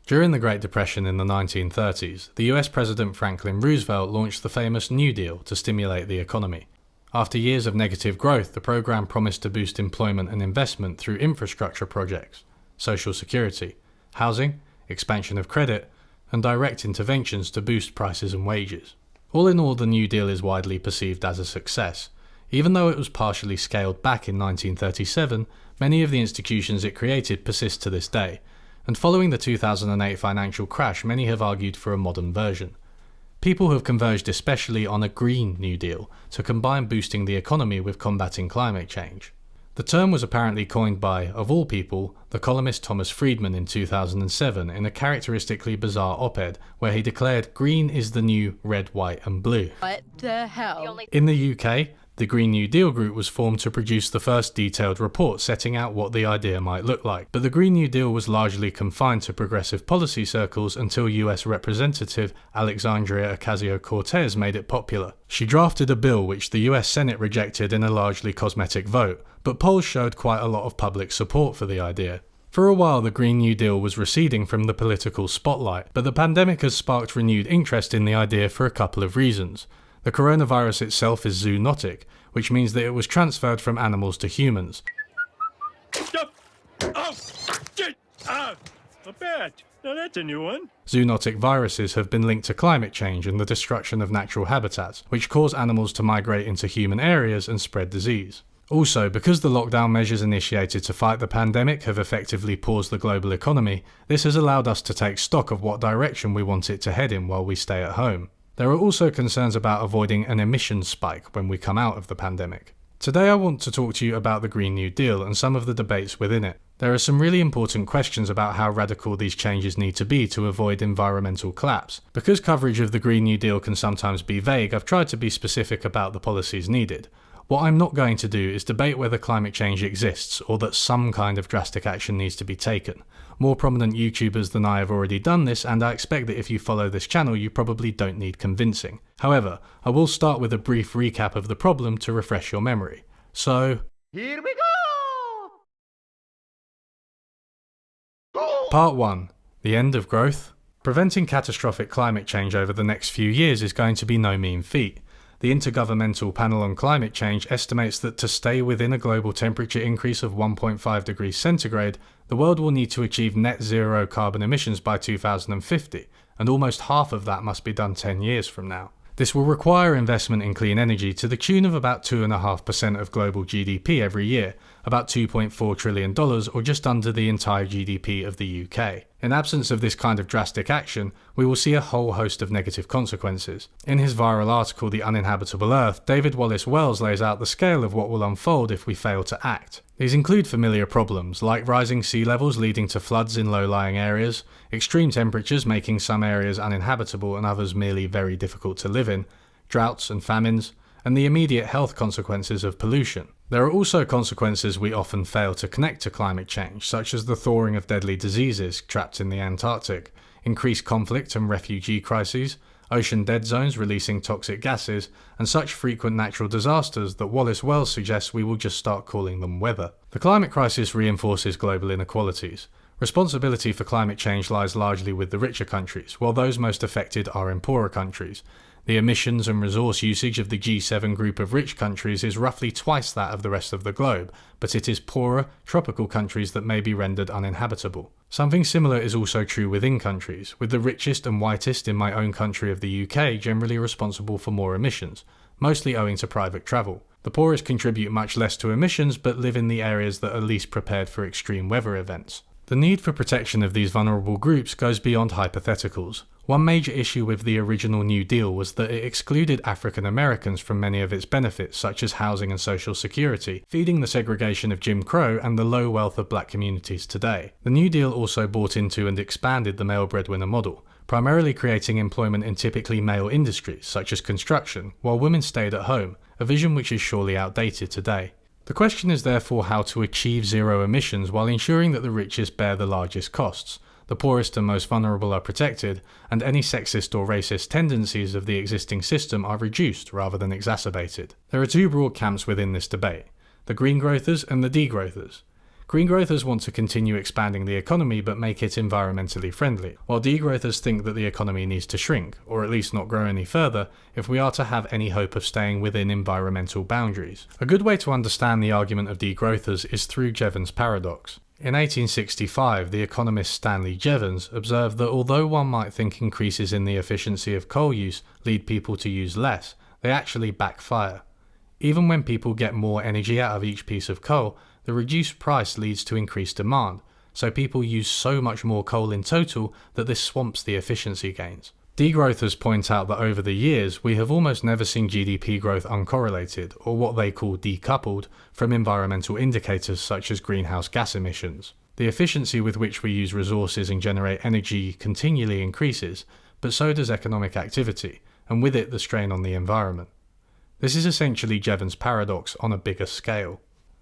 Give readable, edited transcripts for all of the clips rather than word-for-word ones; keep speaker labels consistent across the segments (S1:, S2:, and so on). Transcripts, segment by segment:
S1: During the Great Depression in the 1930s, the US President Franklin Roosevelt launched the famous New Deal to stimulate the economy. After years of negative growth, the program promised to boost employment and investment through infrastructure projects, social security, housing, expansion of credit, and direct interventions to boost prices and wages. All in all, the New Deal is widely perceived as a success. Even though it was partially scaled back in 1937, many of the institutions it created persist to this day, and following the 2008 financial crash, many have argued for a modern version. People have converged especially on a Green New Deal to combine boosting the economy with combating climate change. The term was apparently coined by, of all people, the columnist Thomas Friedman in 2007 in a characteristically bizarre op-ed where he declared green is the new red, white and blue.
S2: What the hell?
S1: In the UK, the Green New Deal group was formed to produce the first detailed report setting out what the idea might look like, but the Green New Deal was largely confined to progressive policy circles until US Representative Alexandria Ocasio-Cortez made it popular. She drafted a bill which the US Senate rejected in a largely cosmetic vote, but polls showed quite a lot of public support for the idea. For a while, the Green New Deal was receding from the political spotlight, but the pandemic has sparked renewed interest in the idea for a couple of reasons. The coronavirus itself is zoonotic, which means that it was transferred from animals to humans.
S3: A bat. Now that's a new one.
S1: Zoonotic viruses have been linked to climate change and the destruction of natural habitats, which cause animals to migrate into human areas and spread disease. Also, because the lockdown measures initiated to fight the pandemic have effectively paused the global economy, this has allowed us to take stock of what direction we want it to head in while we stay at home. There are also concerns about avoiding an emissions spike when we come out of the pandemic. Today I want to talk to you about the Green New Deal and some of the debates within it. There are some really important questions about how radical these changes need to be to avoid environmental collapse. Because coverage of the Green New Deal can sometimes be vague, I've tried to be specific about the policies needed. What I'm not going to do is debate whether climate change exists or that some kind of drastic action needs to be taken. More prominent YouTubers than I have already done this, and I expect that if you follow this channel you probably don't need convincing. However, I will start with a brief recap of the problem to refresh your memory. So,
S4: Here we go!
S1: Part 1. The end of growth. Preventing catastrophic climate change over the next few years is going to be no mean feat. The Intergovernmental Panel on Climate Change estimates that to stay within a global temperature increase of 1.5 degrees centigrade, the world will need to achieve net zero carbon emissions by 2050, and almost half of that must be done 10 years from now. This will require investment in clean energy to the tune of about 2.5% of global GDP every year, about $2.4 trillion or just under the entire GDP of the UK. In absence of this kind of drastic action, we will see a whole host of negative consequences. In his viral article The Uninhabitable Earth, David Wallace-Wells lays out the scale of what will unfold if we fail to act. These include familiar problems, like rising sea levels leading to floods in low-lying areas, extreme temperatures making some areas uninhabitable and others merely very difficult to live in, droughts and famines, and the immediate health consequences of pollution. There are also consequences we often fail to connect to climate change, such as the thawing of deadly diseases trapped in the Antarctic, increased conflict and refugee crises, ocean dead zones releasing toxic gases, and such frequent natural disasters that Wallace-Wells suggests we will just start calling them weather. The climate crisis reinforces global inequalities. Responsibility for climate change lies largely with the richer countries, while those most affected are in poorer countries. The emissions and resource usage of the G7 group of rich countries is roughly twice that of the rest of the globe, but it is poorer, tropical countries that may be rendered uninhabitable. Something similar is also true within countries, with the richest and whitest in my own country of the UK generally responsible for more emissions, mostly owing to private travel. The poorest contribute much less to emissions but live in the areas that are least prepared for extreme weather events. The need for protection of these vulnerable groups goes beyond hypotheticals. One major issue with the original New Deal was that it excluded African Americans from many of its benefits, such as housing and social security, feeding the segregation of Jim Crow and the low wealth of black communities today. The New Deal also bought into and expanded the male breadwinner model, primarily creating employment in typically male industries, such as construction, while women stayed at home, a vision which is surely outdated today. The question is therefore how to achieve zero emissions while ensuring that the richest bear the largest costs, the poorest and most vulnerable are protected, and any sexist or racist tendencies of the existing system are reduced rather than exacerbated. There are two broad camps within this debate, the green growthers and the degrowthers. Green growthers want to continue expanding the economy but make it environmentally friendly, while degrowthers think that the economy needs to shrink, or at least not grow any further, if we are to have any hope of staying within environmental boundaries. A good way to understand the argument of degrowthers is through Jevons' paradox. In 1865, the economist Stanley Jevons observed that although one might think increases in the efficiency of coal use lead people to use less, they actually backfire. Even when people get more energy out of each piece of coal, the reduced price leads to increased demand, so people use so much more coal in total that this swamps the efficiency gains. Degrowthers point out that over the years, we have almost never seen GDP growth uncorrelated, or what they call decoupled, from environmental indicators such as greenhouse gas emissions. The efficiency with which we use resources and generate energy continually increases, but so does economic activity, and with it the strain on the environment. This is essentially Jevons' paradox on a bigger scale.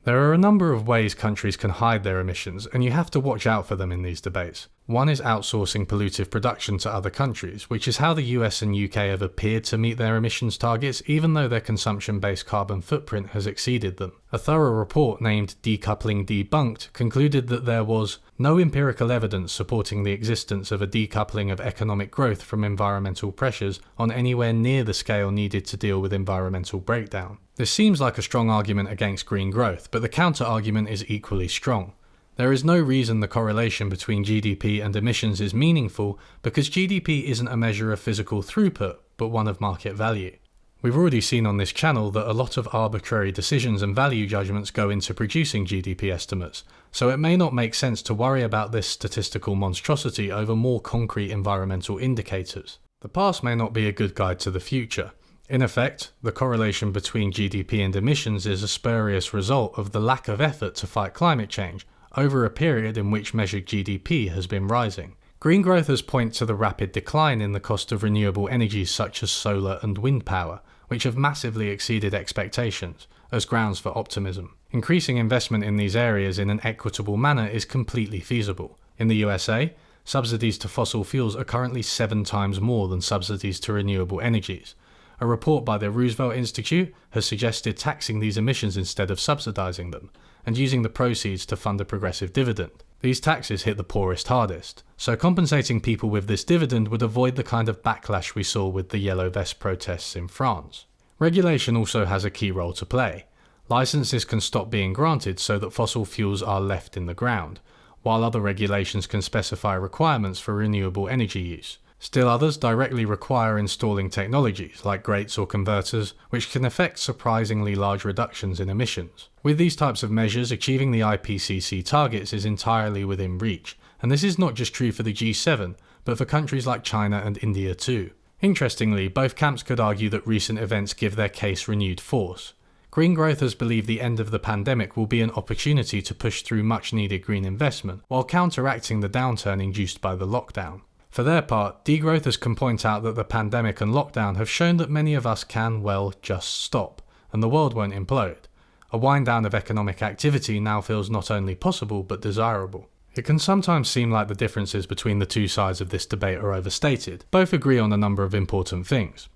S1: There are a number of ways countries can hide their emissions, and you have to watch out for them in these debates. One is outsourcing pollutive production to other countries, which is how the US and UK have appeared to meet their emissions targets, even though their consumption-based carbon footprint has exceeded them. A thorough report named Decoupling Debunked concluded that there was no empirical evidence supporting the existence of a decoupling of economic growth from environmental pressures on anywhere near the scale needed to deal with environmental breakdown. This seems like a strong argument against green growth, but the counter-argument is equally strong. There is no reason the correlation between GDP and emissions is meaningful because GDP isn't a measure of physical throughput, but one of market value. We've already seen on this channel that a lot of arbitrary decisions and value judgments go into producing GDP estimates, so it may not make sense to worry about this statistical monstrosity over more concrete environmental indicators. The past may not be a good guide to the future. In effect, the correlation between GDP and emissions is a spurious result of the lack of effort to fight climate change, over a period in which measured GDP has been rising. Green growthers point to the rapid decline in the cost of renewable energies such as solar and wind power, which have massively exceeded expectations, as grounds for optimism. Increasing investment in these areas in an equitable manner is completely feasible. In the USA, subsidies to fossil fuels are currently 7 times more than subsidies to renewable energies. A report by the Roosevelt Institute has suggested taxing these emissions instead of subsidizing them, and using the proceeds to fund a progressive dividend. These taxes hit the poorest hardest, so compensating people with this dividend would avoid the kind of backlash we saw with the Yellow Vest protests in France. Regulation also has a key role to play. Licenses can stop being granted so that fossil fuels are left in the ground, while other regulations can specify requirements for renewable energy use. Still others directly require installing technologies, like grates or converters, which can effect surprisingly large reductions in emissions. With these types of measures, achieving the IPCC targets is entirely within reach, and this is not just true for the G7, but for countries like China and India too. Interestingly, both camps could argue that recent events give their case renewed force. Green growthers believe the end of the pandemic will be an opportunity to push through much-needed green investment, while counteracting the downturn induced by the lockdown. For their part, degrowthers can point out that the pandemic and lockdown have shown that many of us can, well, just stop, and the world won't implode. A wind down of economic activity now feels not only possible but desirable. It can sometimes seem like the differences between the two sides of this debate are overstated. Both agree on a number of important things.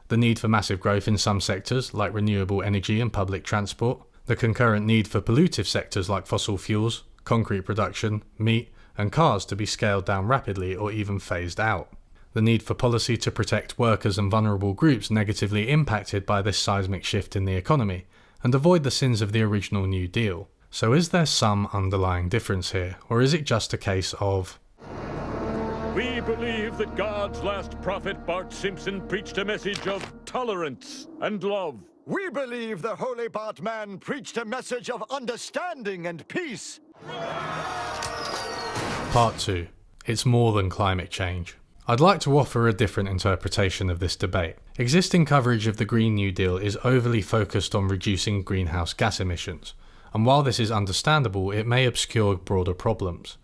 S1: The need for massive growth in some sectors, like renewable energy and public transport, the concurrent need for pollutive sectors like fossil fuels, concrete production, meat, and cars to be scaled down rapidly or even phased out. The need for policy to protect workers and vulnerable groups negatively impacted by this seismic shift in the economy, and avoid the sins of the original New Deal. So is there some underlying difference here, or is it just a case of...
S3: We believe that God's last prophet, Bart Simpson, preached a message of tolerance and love.
S2: We believe the holy Bart man preached a message of understanding and peace.
S1: Part 2. It's more than climate change. I'd like to offer a different interpretation of this debate. Existing coverage of the Green New Deal is overly focused on reducing greenhouse gas emissions, and while this is understandable, it may obscure broader problems.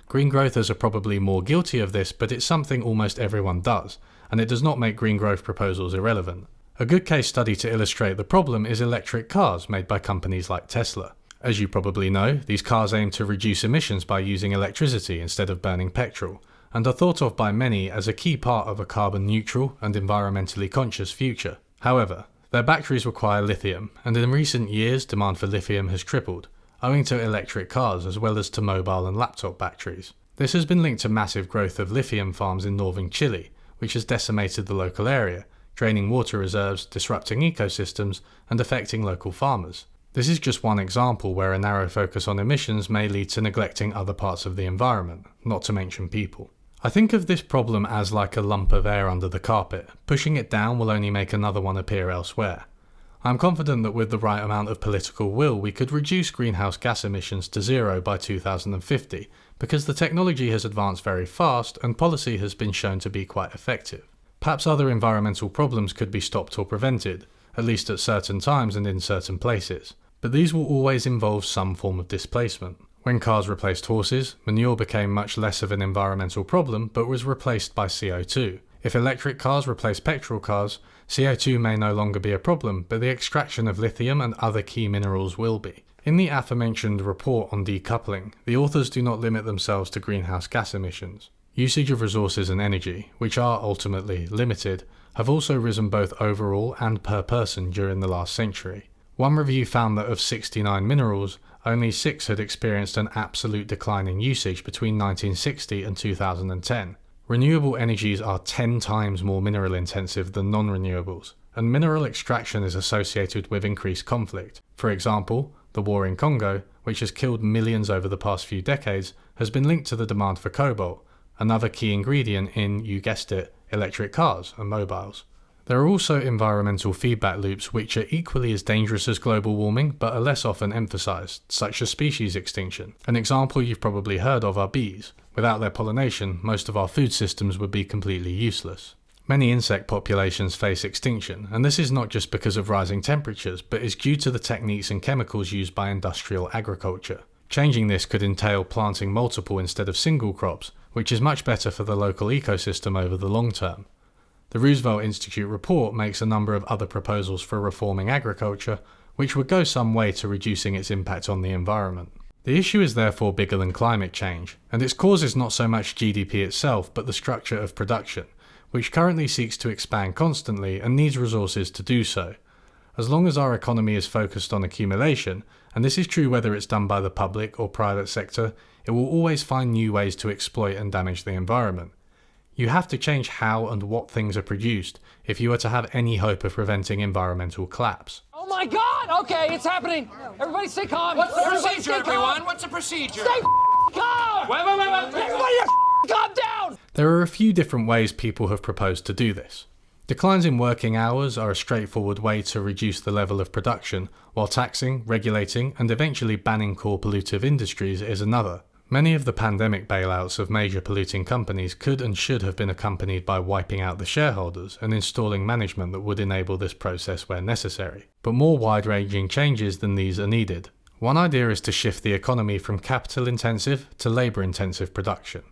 S1: Green growthers are probably more guilty of this, but it's something almost everyone does, and it does not make green growth proposals irrelevant. A good case study to illustrate the problem is electric cars made by companies like Tesla. As you probably know, these cars aim to reduce emissions by using electricity instead of burning petrol, and are thought of by many as a key part of a carbon-neutral and environmentally conscious future. However, their batteries require lithium, and in recent years demand for lithium has tripled. owing to electric cars as well as to mobile and laptop batteries. This has been linked to massive growth of lithium farms in northern Chile, which has decimated the local area, draining water reserves, disrupting ecosystems, and affecting local farmers. This is just one example where a narrow focus on emissions may lead to neglecting other parts of the environment, not to mention people. I think of this problem as like a lump of air under the carpet. Pushing it down will only make another one appear elsewhere. I am confident that with the right amount of political will, we could reduce greenhouse gas emissions to zero by 2050, because the technology has advanced very fast and policy has been shown to be quite effective. Perhaps other environmental problems could be stopped or prevented, at least at certain times and in certain places. But these will always involve some form of displacement. When cars replaced horses, manure became much less of an environmental problem but was replaced by CO2. If electric cars replace petrol cars, CO2 may no longer be a problem, but the extraction of lithium and other key minerals will be. In the aforementioned report on decoupling, the authors do not limit themselves to greenhouse gas emissions. Usage of resources and energy, which are ultimately limited, have also risen both overall and per person during the last century. One review found that of 69 minerals, only 6 had experienced an absolute decline in usage between 1960 and 2010. Renewable energies are 10 times more mineral intensive than non-renewables, and mineral extraction is associated with increased conflict. For example, the war in Congo, which has killed millions over the past few decades, has been linked to the demand for cobalt, another key ingredient in, you guessed it, electric cars and mobiles. There are also environmental feedback loops which are equally as dangerous as global warming but are less often emphasised, such as species extinction. An example you've probably heard of are bees. Without their pollination, most of our food systems would be completely useless. Many insect populations face extinction, and this is not just because of rising temperatures, but is due to the techniques and chemicals used by industrial agriculture. Changing this could entail planting multiple instead of single crops, which is much better for the local ecosystem over the long term. The Roosevelt Institute report makes a number of other proposals for reforming agriculture, which would go some way to reducing its impact on the environment. The issue is therefore bigger than climate change, and its cause is not so much GDP itself but the structure of production, which currently seeks to expand constantly and needs resources to do so. As long as our economy is focused on accumulation, and this is true whether it's done by the public or private sector, it will always find new ways to exploit and damage the environment. You have to change how and what things are produced if you are to have any hope of preventing environmental collapse.
S4: Oh my God! Okay, it's happening. Everybody stay calm.
S5: What's the procedure, everyone? What's the procedure?
S4: Stay calm! Wait. Everybody calm down!
S1: There are a few different ways people have proposed to do this. Declines in working hours are a straightforward way to reduce the level of production, while taxing, regulating, and eventually banning core pollutive industries is another. Many of the pandemic bailouts of major polluting companies could and should have been accompanied by wiping out the shareholders and installing management that would enable this process where necessary. But more wide-ranging changes than these are needed. One idea is to shift the economy from capital-intensive to labour-intensive production.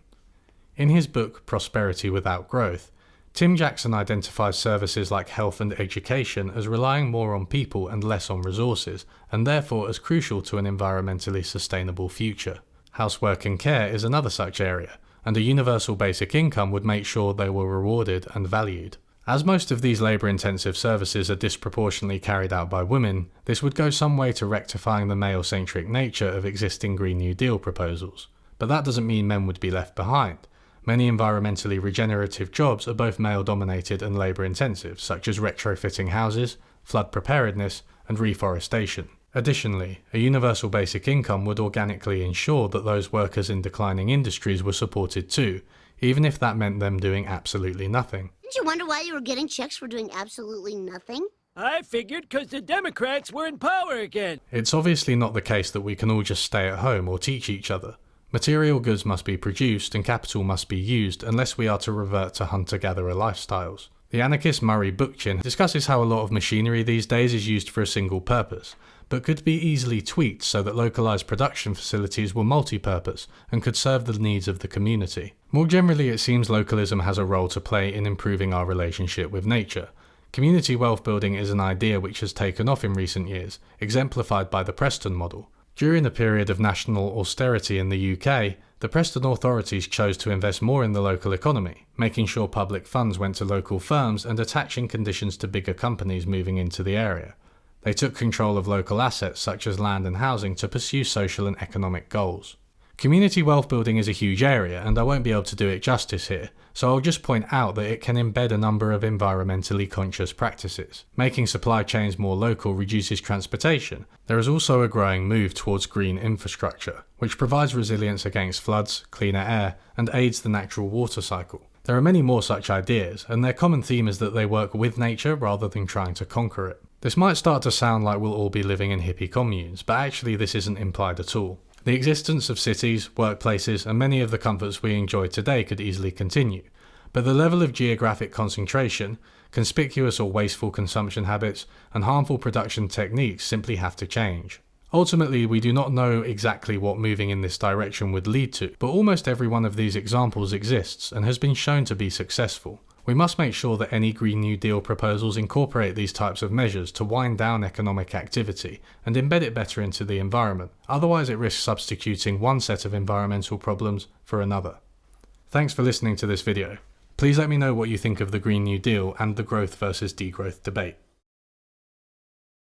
S1: In his book Prosperity Without Growth, Tim Jackson identifies services like health and education as relying more on people and less on resources, and therefore as crucial to an environmentally sustainable future. Housework and care is another such area, and a universal basic income would make sure they were rewarded and valued. As most of these labour-intensive services are disproportionately carried out by women, this would go some way to rectifying the male-centric nature of existing Green New Deal proposals. But that doesn't mean men would be left behind. Many environmentally regenerative jobs are both male-dominated and labour-intensive, such as retrofitting houses, flood preparedness, and reforestation. Additionally, a universal basic income would organically ensure that those workers in declining industries were supported too, even if that meant them doing absolutely nothing.
S6: Didn't you wonder why you were getting checks for doing absolutely nothing?
S4: I figured because the Democrats were in power again.
S1: It's obviously not the case that we can all just stay at home or teach each other. Material goods must be produced and capital must be used unless we are to revert to hunter-gatherer lifestyles. The anarchist Murray Bookchin discusses how a lot of machinery these days is used for a single purpose, but could be easily tweaked so that localised production facilities were multi-purpose and could serve the needs of the community. More generally, it seems localism has a role to play in improving our relationship with nature. Community wealth building is an idea which has taken off in recent years, exemplified by the Preston model. During the period of national austerity in the UK, the Preston authorities chose to invest more in the local economy, making sure public funds went to local firms and attaching conditions to bigger companies moving into the area. They took control of local assets such as land and housing to pursue social and economic goals. Community wealth building is a huge area, and I won't be able to do it justice here, so I'll just point out that it can embed a number of environmentally conscious practices. Making supply chains more local reduces transportation. There is also a growing move towards green infrastructure, which provides resilience against floods, cleaner air, and aids the natural water cycle. There are many more such ideas, and their common theme is that they work with nature rather than trying to conquer it. This might start to sound like we'll all be living in hippie communes, but actually this isn't implied at all. The existence of cities, workplaces, and many of the comforts we enjoy today could easily continue, but the level of geographic concentration, conspicuous or wasteful consumption habits, and harmful production techniques simply have to change. Ultimately, we do not know exactly what moving in this direction would lead to, but almost every one of these examples exists and has been shown to be successful. We must make sure that any Green New Deal proposals incorporate these types of measures to wind down economic activity and embed it better into the environment, otherwise it risks substituting one set of environmental problems for another. Thanks for listening to this video. Please let me know what you think of the Green New Deal and the growth versus degrowth debate.